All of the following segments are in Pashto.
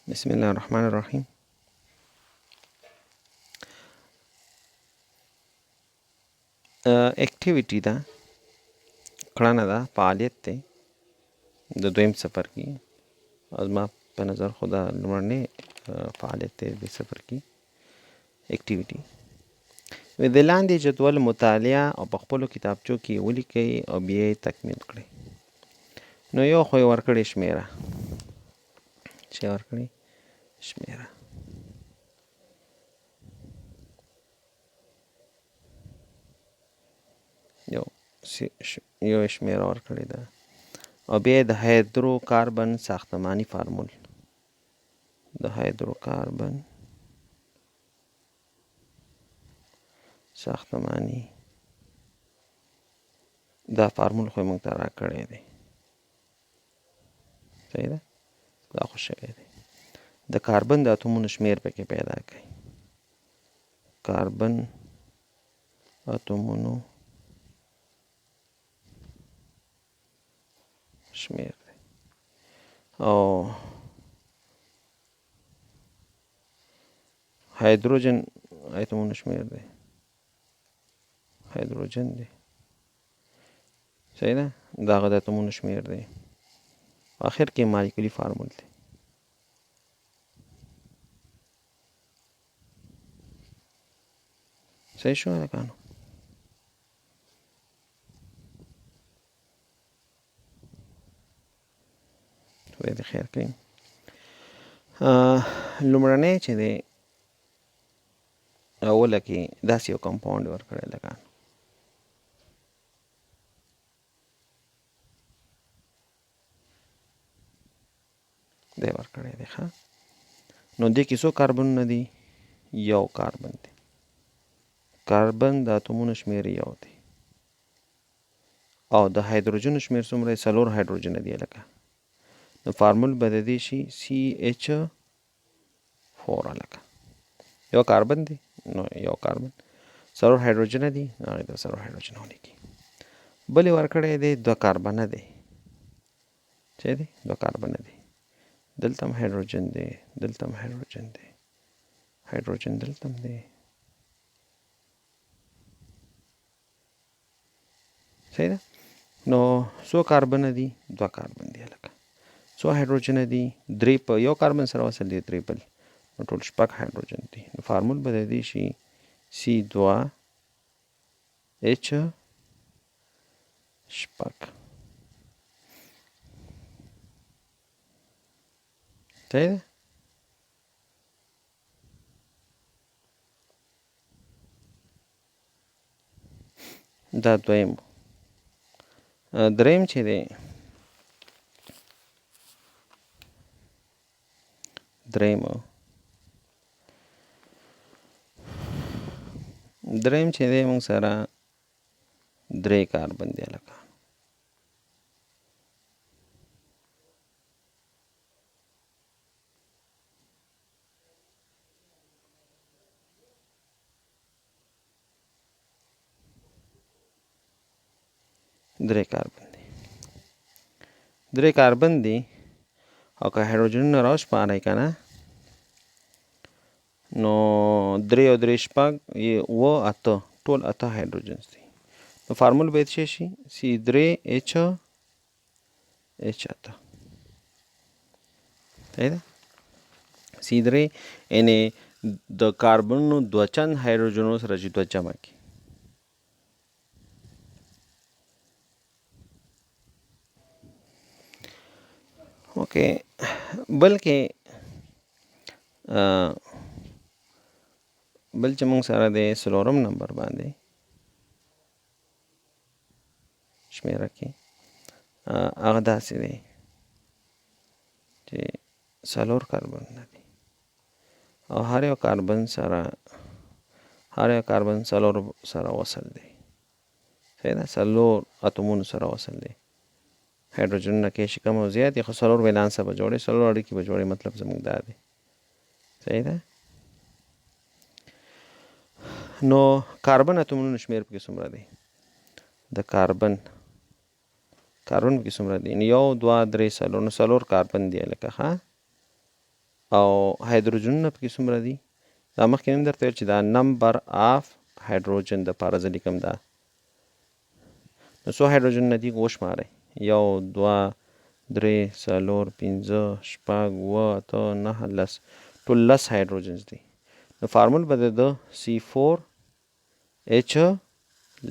بسم الله الرحمن الرحیم. اکټیویټي ده، کړنه ده، فعالیت دی د دویم څپرکي. او زما په نظر خو دا لومړنی فعالیت دی د څپرکي اکټیویټي. د لاندې جدول مطالعه او په خپلو کتابچو کې ولیکئ او بیا یې تکمیل کړئ. نو یو خو یې ورکړې شمېره، چې ورکړې شمېره، یو شمېره ورکړې ده. او بیا د هایدروکاربن ساختماني فارمول، د هایدروکاربن ساختماني دا فارمول خو موږ ته راکړی دی. صحیح ده، دا خو شوی دی. د کاربن د اتومونو شمېر پکې پیدا کړئ. کاربن اتومونو شمېر دی. او هایدروجن اتومونو شمېر دی، هایدروجن دی. صحیح ده، د هغه د اتومونو شمېر دی. آخر کې مالیکولي فارمول دی. صحیح شو هلکانو؟ خدای دې خیر کړي. لومړنی چې دی اوله کې داسې یو کمپاونډ ورکړی هلکانو. دی ورکړی دی ښه. نو دې کې څو کاربنونه دي؟ یو کاربن دی. کاربن د اتومونو شمېر یو دی. او د هایدروجن شمېر څومره دی؟ 4 هایدروجن دی هلکه. نو فارمول به د دې شي CH4 هلکه. یو کاربن دی، نو یو کاربن 4 هایدروجن دي، هغې ته 4 هایدروجن ولیکي. بل یې ورکړی دی 2 کاربنه دی. چې دی 2 کاربنه دی. دلته هم هایدروجن دی، دلته هم هایدروجن دی، هایدروجن دلته هم دی. صحیح ده. نو څو کاربنه دي؟ 2 کاربن دی هلکه. څو هایدروجن دي؟ 3 په یو کاربن سره وصل دي، 3 بل، نو ټول 6 هایدروجن دي. نو فارمول به د دې شي C2H6. صحیح ده. دا دویم. دریم چې دی، دریم چې دی موږ سره 3 کاربن دی هلکه. درې کاربن دی. او که هایدروجنونه راوشمارئ که نه، نو 3 او 3 6 اوه 8 ټول 8 هایدروجنز دي. نو فارمول باید څه شي؟ C3H8. صحیح ده. C3 یعنې د کاربنونو 2 چند هایدروجنونو سره چې 2 جمع کړي. اوکې. بلکې بل چې موږ سره د 4 نمبر باندې شمېره کې هغه داسې دی چې 4 کاربنونه دي. او هر یو کاربن 4 سره وصل دی. صحیح ده، 4 اتومونو سره وصل دی. هایدروجنونه کې شي کم او زیات یې، خو 4 ولانسه به جوړې، 4 اړیکې به جوړې. مطلب زموږ دا دی. صحیح ده. نو کاربن اتومونو شمېر پکې څومره دی؟ د کاربن پکې څومره دی؟ 1 2 3 4. نو 4 کاربن دی هلکه ښه. او هایدروجنونه پکې څومره دي؟ دا مخکې هم درته ویل چې دا نمبر آف هایدروجن دپاره زه لیکم دا. نو څو هایدروجنونه دي وشمارئ. 1 2 3 4 5 6 7 8 9 10 ټول 10 هایدروجنز دي. نو فارمول به د C4H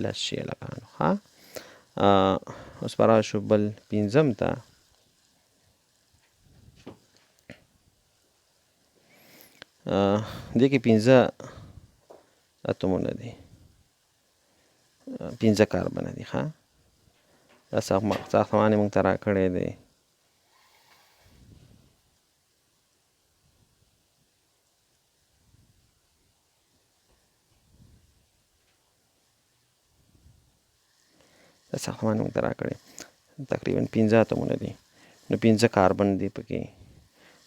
لس شي هلکانو. ها اوس به راشو بل 5م ته. دې کې 5 اتومونه دي، 5 کاربنه دي. ښه دا ساختمان یې موږ ته راکړی دی. دا ساختمان یې موږ ته راکړی تقریبا 5 اتومونه دي. نو 5 کاربن دي پکې.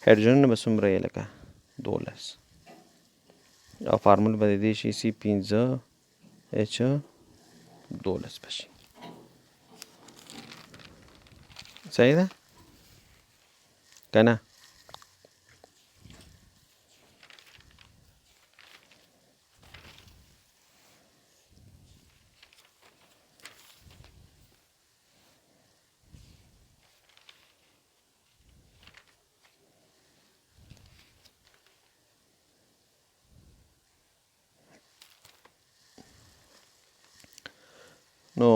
هایدروجنونه به څومره یې لکه 12 او فارمول به د دې شي C5H12 بشي. صحیح ده که نه؟ نو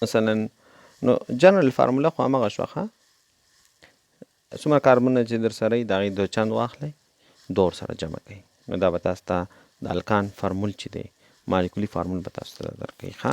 مثلا نو جنرال فارموله خو همغه شوه. ښه څومره کاربنونه چې در سره وي د هغې 2 چند واخلئ، 2 ورسره جمع کوئ. نو دا به تاسو ته د الکان فارمول چې دی مالیکولي فارمول به تاسو ته درکوي. ښه